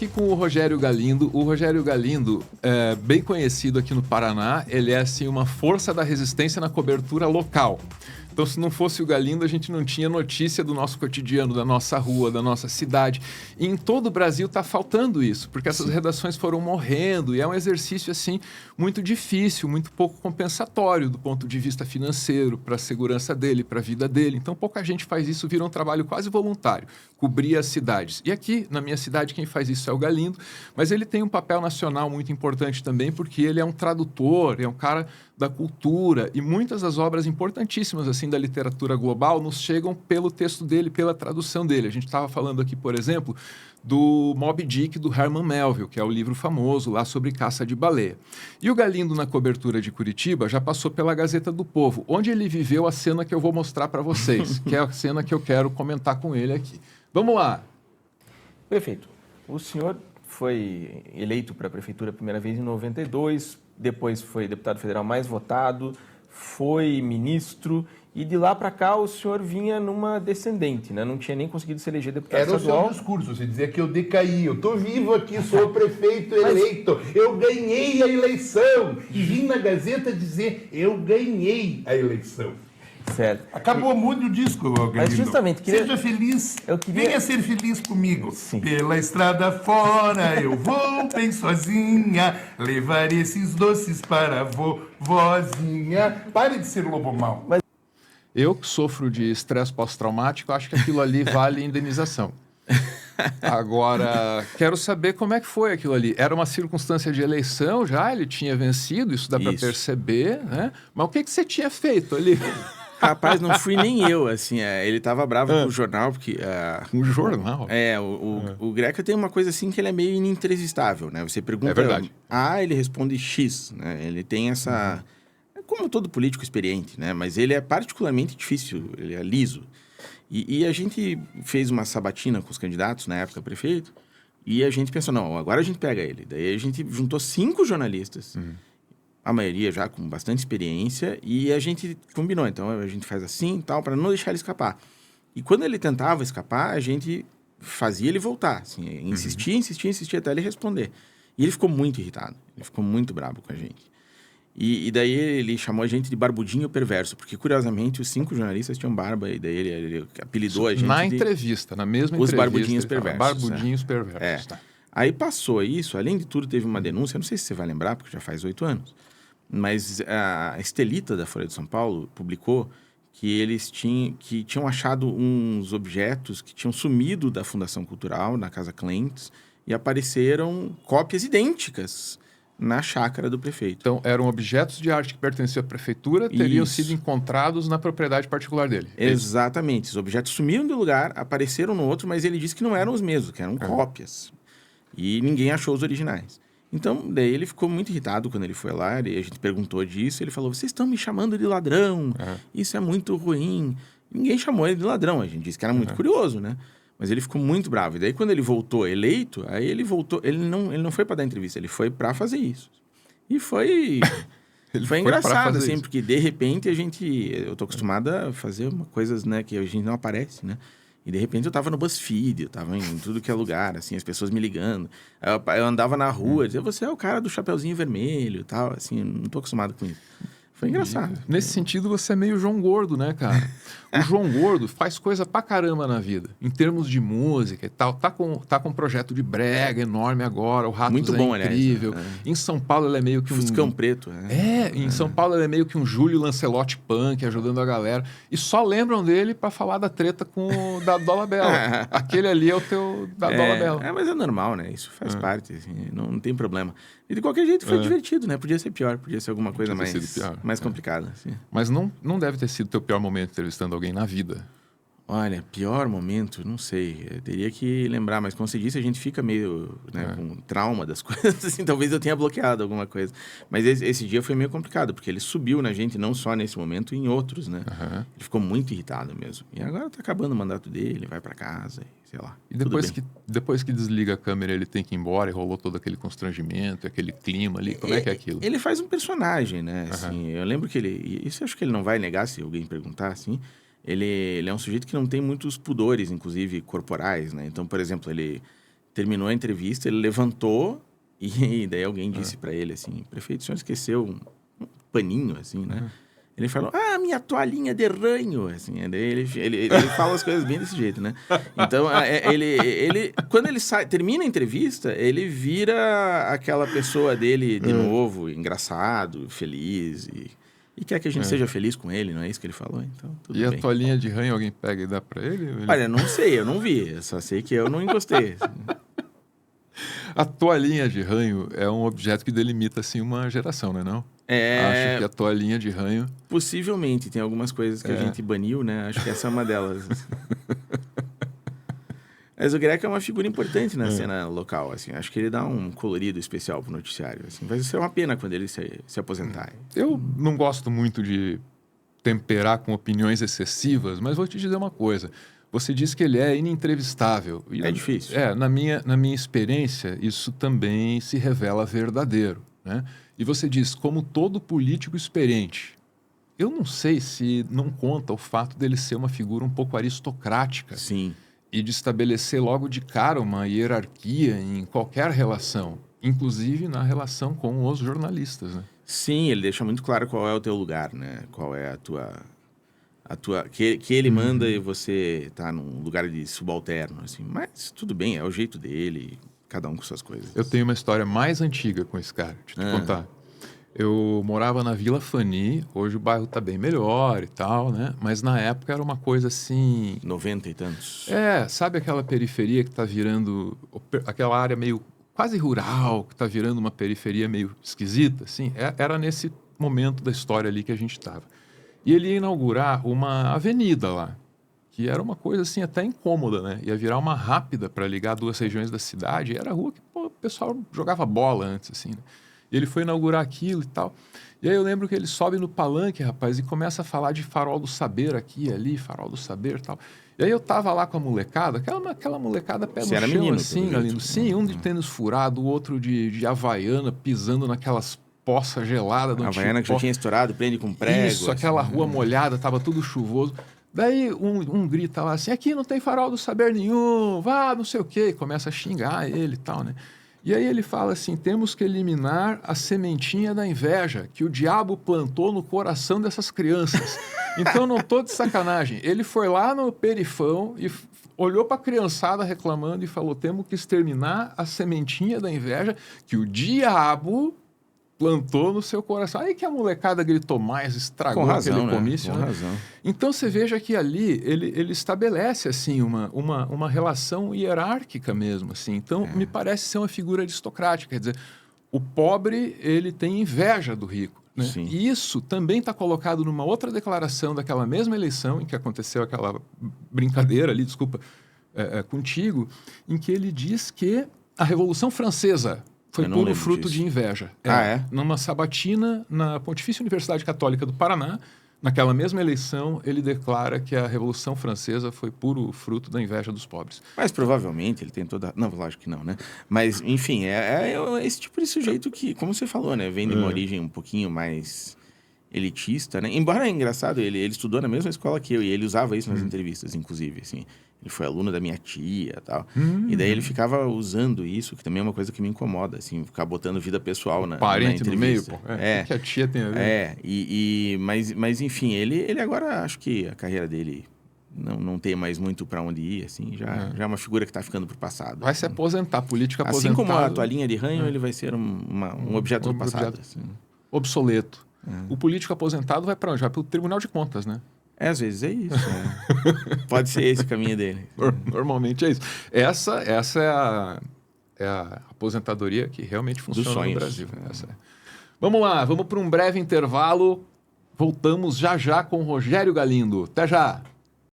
aqui com o Rogério Galindo. O Rogério Galindo é bem conhecido aqui no Paraná. Ele é, assim, uma força da resistência na cobertura local. Então, se não fosse o Galindo, a gente não tinha notícia do nosso cotidiano, da nossa rua, da nossa cidade. E em todo o Brasil está faltando isso, porque essas redações foram morrendo e é um exercício assim muito difícil, muito pouco compensatório do ponto de vista financeiro, para a segurança dele, para a vida dele. Então, pouca gente faz isso, vira um trabalho quase voluntário, cobrir as cidades. E aqui, na minha cidade, quem faz isso é o Galindo, mas ele tem um papel nacional muito importante também, porque ele é um tradutor, é um cara da cultura, e muitas das obras importantíssimas assim da literatura global nos chegam pelo texto dele, pela tradução dele. A gente estava falando aqui, por exemplo, do Moby Dick, do Herman Melville, que é o livro famoso lá sobre caça de baleia. E o Galindo, na cobertura de Curitiba, já passou pela Gazeta do Povo, onde ele viveu a cena que eu vou mostrar para vocês, que é a cena que eu quero comentar com ele aqui. Vamos lá! Prefeito, o senhor foi eleito para a prefeitura a primeira vez em 92, depois foi deputado federal mais votado, foi ministro, e de lá para cá o senhor vinha numa descendente, né? Não tinha nem conseguido se eleger deputado estadual. Era o seu discurso, você dizia que eu decaí, eu estou vivo aqui, sou prefeito eleito, eu ganhei a eleição, e vim na Gazeta dizer, eu ganhei a eleição. Certo. Acabou muito o disco, Galindo. Mas justamente, Seja feliz, venha ser feliz comigo. Sim. Pela estrada fora eu vou bem sozinha, levar esses doces para a vovozinha. Pare de ser lobo mau. Eu que sofro de estresse pós-traumático, acho que aquilo ali vale indenização. Agora, quero saber como é que foi aquilo ali. Era uma circunstância de eleição já? Ele tinha vencido, isso dá para perceber, né? Mas o que você tinha feito ali? Rapaz, não fui nem eu, assim, ele estava bravo com o jornal, porque... Um jornal? O Greca tem uma coisa assim que ele é meio inentrevistável, né? Você pergunta verdade. A, ele responde X, né? Ele tem essa... Como todo político experiente, né? Mas ele é particularmente difícil, ele é liso. E a gente fez uma sabatina com os candidatos, na época prefeito, e a gente pensou, não, agora a gente pega ele. Daí a gente juntou 5 jornalistas, a maioria já com bastante experiência, e a gente combinou. Então, a gente faz assim e tal, para não deixar ele escapar. E quando ele tentava escapar, a gente fazia ele voltar. Assim, insistia até ele responder. E ele ficou muito irritado. Ele ficou muito bravo com a gente. E daí ele chamou a gente de barbudinho perverso, porque, curiosamente, os 5 jornalistas tinham barba, e daí ele apelidou a gente na entrevista, na mesma os entrevista. Barbudinhos perversos. Barbudinhos perversos. Tá. Aí passou isso, além de tudo, teve uma denúncia, não sei se você vai lembrar, porque já faz 8 anos, mas a Estelita da Folha de São Paulo publicou que eles tinham achado uns objetos que tinham sumido da Fundação Cultural, na Casa Clentes, e apareceram cópias idênticas na chácara do prefeito. Então, eram objetos de arte que pertenciam à prefeitura, teriam sido encontrados na propriedade particular dele. Exatamente. Os objetos sumiram do lugar, apareceram no outro, mas ele disse que não eram os mesmos, que eram cópias. E ninguém achou os originais. Então, daí ele ficou muito irritado quando ele foi lá, e a gente perguntou disso, ele falou, vocês estão me chamando de ladrão, isso é muito ruim. Ninguém chamou ele de ladrão, a gente disse que era muito curioso, né? Mas ele ficou muito bravo. E daí, quando ele voltou eleito, aí ele voltou... Ele não foi para dar entrevista, ele foi para fazer isso. E foi... foi engraçado, assim, isso. Porque, de repente, eu tô acostumado a fazer coisas, né, que a gente não aparece, né? E, de repente, eu tava no BuzzFeed, eu tava em tudo que é lugar, assim, as pessoas me ligando. Eu andava na rua, dizia, você é o cara do Chapeuzinho Vermelho e tal, assim, não tô acostumado com isso. Foi engraçado. Nesse sentido, você é meio João Gordo, né, cara? O João Gordo faz coisa pra caramba na vida, em termos de música e tal. Tá com um projeto de brega enorme agora, o Ratos muito bom, incrível. Aliás, Em São Paulo ele é meio que Fuscão Preto. Em São Paulo ele é meio que um Júlio Lancelotti punk, ajudando a galera. E só lembram dele pra falar da treta com o da Dolabella. Aquele ali é o teu da Dolabella. Mas é normal, né? Isso faz parte, assim, não tem problema. E de qualquer jeito foi divertido, né? Podia ser pior, podia ser alguma coisa mais complicada. Assim. Mas não deve ter sido teu pior momento entrevistando alguém na vida. Olha, pior momento, não sei. Eu teria que lembrar, mas como você disse, a gente fica meio com trauma das coisas, assim, talvez eu tenha bloqueado alguma coisa. Mas esse dia foi meio complicado, porque ele subiu na gente, não só nesse momento, em outros, né? Ele ficou muito irritado mesmo. E agora tá acabando o mandato dele, vai para casa, sei lá. E depois que desliga a câmera, ele tem que ir embora e rolou todo aquele constrangimento, aquele clima ali, como é que é aquilo? Ele faz um personagem, né? Assim, eu lembro que isso eu acho que ele não vai negar, se alguém perguntar, assim... Ele é um sujeito que não tem muitos pudores, inclusive corporais, né? Então, por exemplo, ele terminou a entrevista, ele levantou e daí alguém disse para ele assim, prefeito, o senhor esqueceu um paninho, assim, né? Ele falou, minha toalhinha de ranho, assim, daí ele fala as coisas bem desse jeito, né? Então, quando ele termina a entrevista, ele vira aquela pessoa dele de novo, engraçado, feliz e quer que a gente seja feliz com ele, não é isso que ele falou? Então, tudo bem. E a toalhinha de ranho alguém pega e dá pra ele? Olha, não sei, eu não vi, eu só sei que eu não encostei. Assim. A toalhinha de ranho é um objeto que delimita, assim, uma geração, né, não? Acho que a toalhinha de ranho... Possivelmente, tem algumas coisas que a gente baniu, né? Acho que essa é uma delas. Mas o Greco é uma figura importante na cena local, assim. Acho que ele dá um colorido especial pro noticiário, assim. Vai ser uma pena quando ele se aposentar. Eu não gosto muito de temperar com opiniões excessivas, mas vou te dizer uma coisa. Você disse que ele é inentrevistável. É difícil. Na minha experiência, isso também se revela verdadeiro, né? E você diz, como todo político experiente, eu não sei se não conta o fato dele ser uma figura um pouco aristocrática. Sim. E de estabelecer logo de cara uma hierarquia em qualquer relação, inclusive na relação com os jornalistas, né? Sim, ele deixa muito claro qual é o teu lugar, né? Qual é a tua que ele manda e você tá num lugar de subalterno, assim. Mas tudo bem, é o jeito dele, cada um com suas coisas. Eu tenho uma história mais antiga com esse cara, deixa eu te contar. Eu morava na Vila Fani, hoje o bairro tá bem melhor e tal, né? Mas na época era uma coisa assim... 90 e tantos. Sabe aquela periferia que tá virando... Aquela área meio quase rural, que tá virando uma periferia meio esquisita, assim? Era nesse momento da história ali que a gente tava. E ele ia inaugurar uma avenida lá, que era uma coisa assim até incômoda, né? Ia virar uma rápida para ligar duas regiões da cidade. Era a rua que o pessoal jogava bola antes, assim, né? E ele foi inaugurar aquilo e tal. E aí eu lembro que ele sobe no palanque, rapaz, e começa a falar de farol do saber aqui e ali, farol do saber e tal. E aí eu tava lá com a molecada, aquela molecada pé no chão, menino, assim, Galindo. Sim, um de tênis furado, o outro de Havaiana, pisando naquelas poça gelada do A Havaiana que já tinha estourado, prende com prego. Isso, aquela rua molhada, tava tudo chuvoso. Daí um grita lá assim, aqui não tem farol do saber nenhum, vá, não sei o quê. E começa a xingar ele e tal, né? E aí ele fala assim, temos que eliminar a sementinha da inveja que o diabo plantou no coração dessas crianças. Então não tô de sacanagem. Ele foi lá no perifão e olhou para a criançada reclamando e falou, temos que exterminar a sementinha da inveja que o diabo plantou no seu coração. Aí que a molecada gritou mais, estragou aquele comício. Com razão. Então você veja que ali ele estabelece assim uma relação hierárquica mesmo. Assim. Então me parece ser uma figura aristocrática. Quer dizer, o pobre ele tem inveja do rico. Né? Sim. E isso também está colocado numa outra declaração daquela mesma eleição em que aconteceu aquela brincadeira ali, contigo, em que ele diz que a Revolução Francesa foi puro fruto de inveja. Numa sabatina na Pontifícia Universidade Católica do Paraná, naquela mesma eleição, ele declara que a Revolução Francesa foi puro fruto da inveja dos pobres. Mas provavelmente ele tem toda... Não, lógico que não, né? Mas, enfim, é esse tipo de sujeito que, como você falou, né? Vem de uma origem um pouquinho mais elitista, né? Embora é engraçado, ele estudou na mesma escola que eu e ele usava isso nas entrevistas, inclusive, assim... Ele foi aluno da minha tia e tal. E daí ele ficava usando isso, que também é uma coisa que me incomoda, assim, ficar botando vida pessoal na Parente na no meio, entrevista. pô. O que a tia tem a ver? Mas enfim, ele agora, acho que a carreira dele não tem mais muito para onde ir, assim, já é uma figura que está ficando pro passado. Vai se aposentar, política aposentada. Assim como a toalhinha de ranho, ele vai ser um objeto do passado. Assim. Obsoleto. O político aposentado vai para onde? Vai para o Tribunal de Contas, né? Às vezes é isso. Pode ser esse o caminho dele. Normalmente é isso. Essa é a aposentadoria que realmente funciona no Brasil. Vamos lá, vamos para um breve intervalo. Voltamos já com Rogério Galindo. Até já!